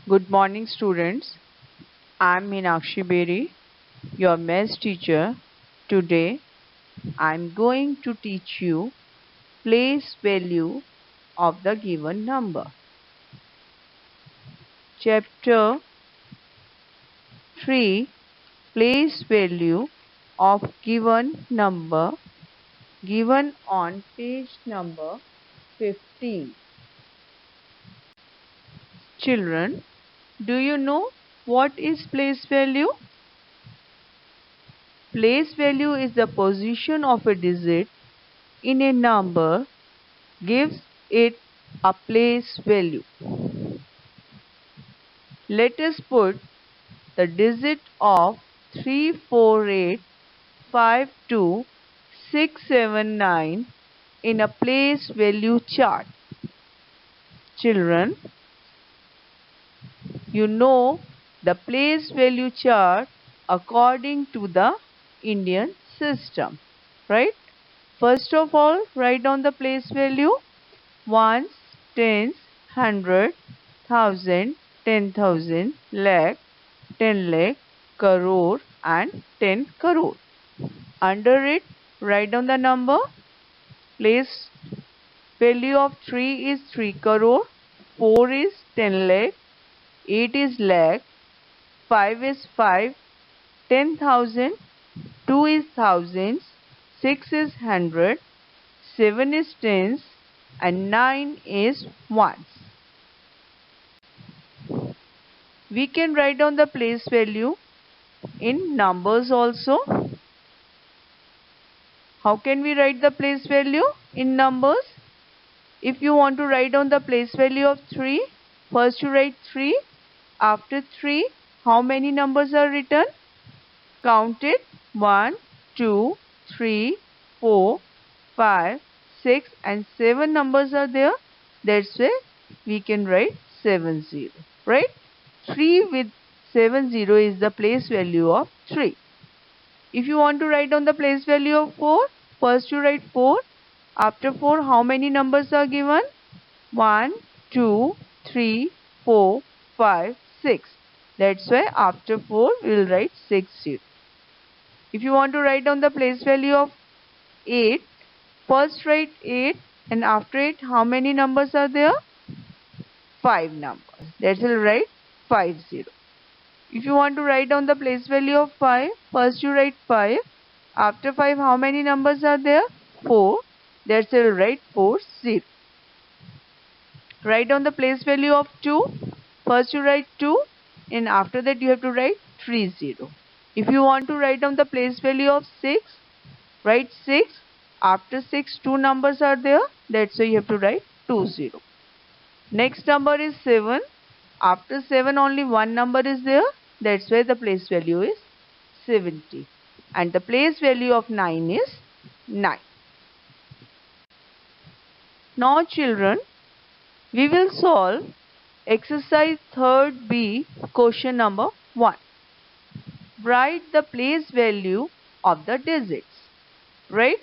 Good morning, students. I'm Meenakshi Beri, your maths teacher. Today, I'm going to teach you place value of the given number. Chapter 3, place value of given number, given on page number 15. Children, do you know what is place value? Place value is the position of a digit in a number gives it a place value. Let us put the digit of 34852 in a place value chart. Children, you know the place value chart according to the Indian system, right? First of all, write down the place value: ones, tens, hundred, thousand, 10,000, lakh, 10 lakh, crore and 10 crore. Under it, write down the number. Place value of 3 is 3 crore, 4 is 10 lakh, 8 is lakh, 5 is 5, 10,000, 2 is thousands, 6 is hundred, 7 is tens and 9 is ones. We can write down the place value in numbers also. How can we write the place value in numbers? If you want to write down the place value of 3, first you write 3. After 3, how many numbers are written? Count it. 1, 2, 3, 4, 5, 6 and 7 numbers are there. That's why we can write 70. Right? 3 with 70 is the place value of 3. If you want to write down the place value of 4, first you write 4. After 4, how many numbers are given? 1, 2, 3, 4, 5, 6. That's why after 4, we will write 60. If you want to write down the place value of 8, first write 8 and after 8, how many numbers are there? 5 numbers. That will write 50. If you want to write down the place value of 5, first you write 5. After 5, how many numbers are there? 4. That's why you write 40. Write down the place value of 2. First you write 2 and after that you have to write 30. If you want to write down the place value of 6, write 6. After 6, 2 numbers are there. That's why you have to write 20. Next number is 7. After 7, only one number is there. That's why the place value is 70. And the place value of 9 is 9. Now children, we will solve exercise 3rd B, question number 1. Write the place value of the digits. Right?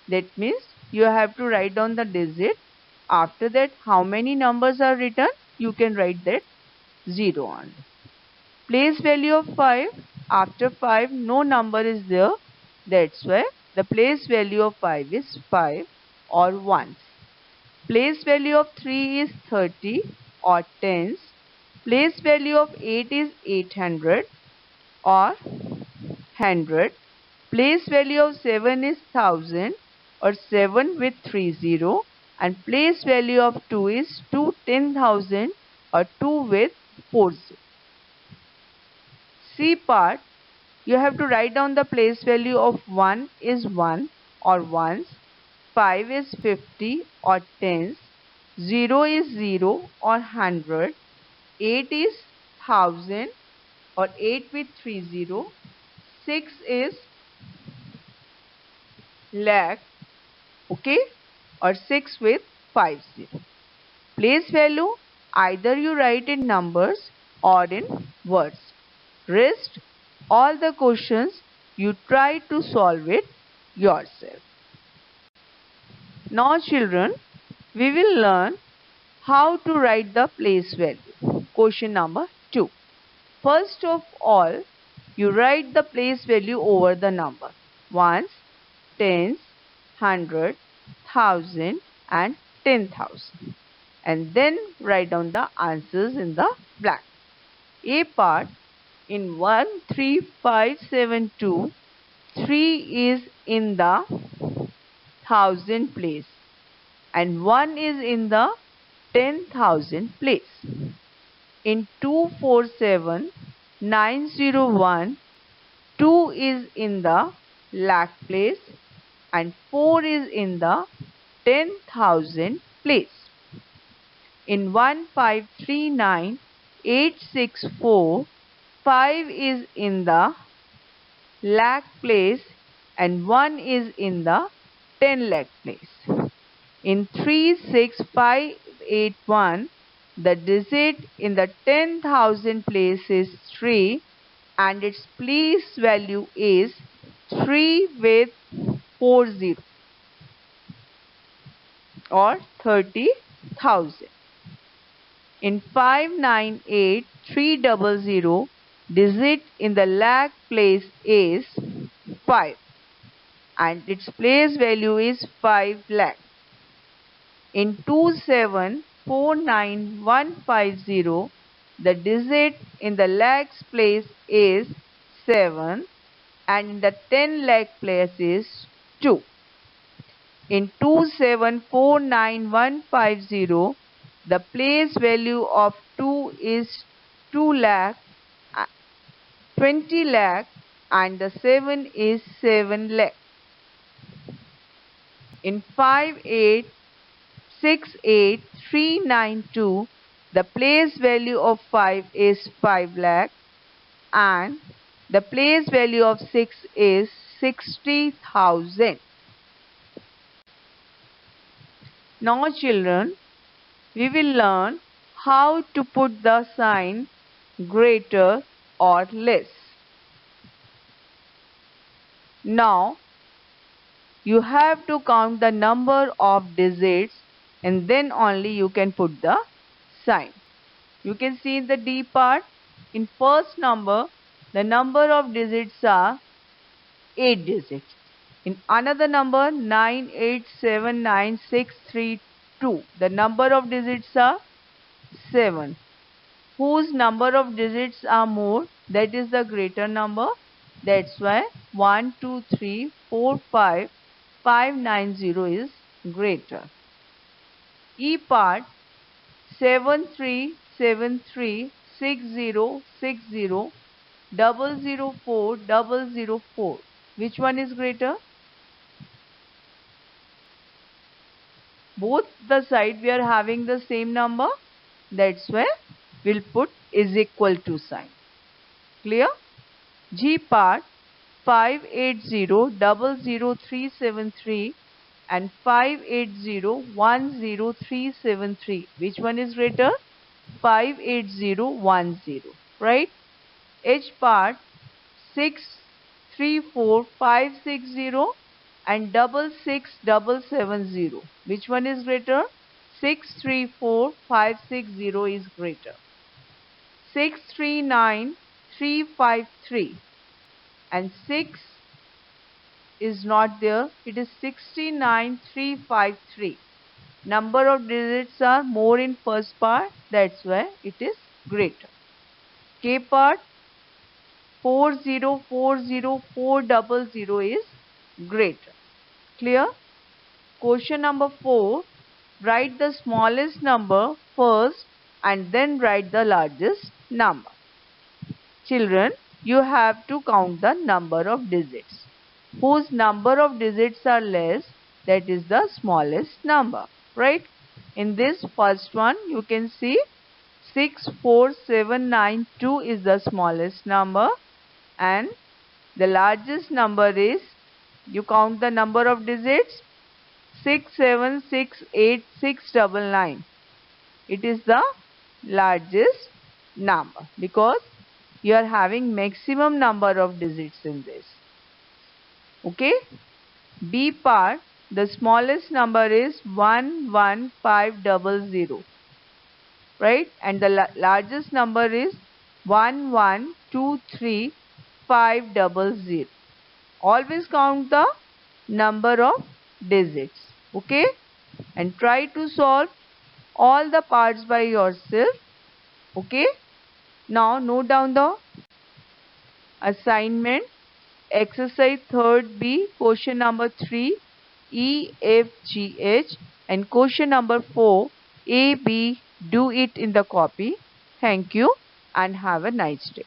That means you have to write down the digit. After that, how many numbers are written? You can write that 0 on. Place value of 5. After 5, no number is there. That's why the place value of 5 is 5 or 1s. Place value of 3 is 30 or 10s. Place value of 8 is 800 or 100. Place value of 7 is 1000 or 7 with 30. And place value of 2 is 10,000 or 2 with 40. C part, you have to write down the place value of 1 is 1 or 1s, 5 is 50 or 10s, 0 is 0 or 100, 8 is 1000 or 8 with 30, 6 is lakh, okay, or 6 with 50. Place value, either you write in numbers or in words. Rest all the questions you try to solve it yourself. Now children, we will learn how to write the place value. Question number 2. First of all, you write the place value over the number. Ones, tens, hundred, thousand and 10,000. And then write down the answers in the blank. A part, in 13572, 3 is in the thousand place and 1 is in the 10,000 place. In 247901, 2 is in the lakh place and 4 is in the 10,000 place. In 1539864, 5 is in the lakh place and 1 is in the 10 lakh place. In 36581, the digit in the 10,000 place is 3 and its place value is 3 with 40 or 30,000. In 598300, digit in the lakh place is 5 and its place value is 5 lakh. In 2749150, the digit in the lakhs place is 7 and in the 10 lakh place is 2. In 2749150, the place value of 2 is 2 lakh, 20 lakh and the 7 is 7 lakh. In 5868392, the place value of 5 is 5 lakh and the place value of 6 is 60,000. Now children, we will learn how to put the sign greater or less. Now you have to count the number of digits and then only you can put the sign. You can see the D part. In first number, the number of digits are 8 digits. In another number 9879632, the number of digits are 7. Whose number of digits are more, that is the greater number. That's why 1, 2, 3, 4, 5, 590 is greater. E part 73736060 004004. Which one is greater? Both the side we are having the same number. That's why we'll put is equal to sign. Clear? G part 580 and 580 Which one is greater? 58010. Right? H part 634560 and 66770. Which one is greater? 634560 is greater. 639353 and 6 is not there. It is 69353. Number of digits are more in first part. That's why it is greater. K part 4040400 is greater. Clear? Question number 4. Write the smallest number first and then write the largest number. Children, you have to count the number of digits. Whose number of digits are less, that is the smallest number. Right? In this first one, you can see 64792 is the smallest number and the largest number is, you count the number of digits, 6768699. It is the largest number because you are having maximum number of digits in this. Okay? B part, the smallest number is 11500. right? And the largest number is 1123500. Always count the number of digits, okay? And try to solve all the parts by yourself, okay? Now note down the assignment. Exercise 3rd B, question number 3, E, F, G, H, and question number 4, A, B. Do it in the copy. Thank you and have a nice day.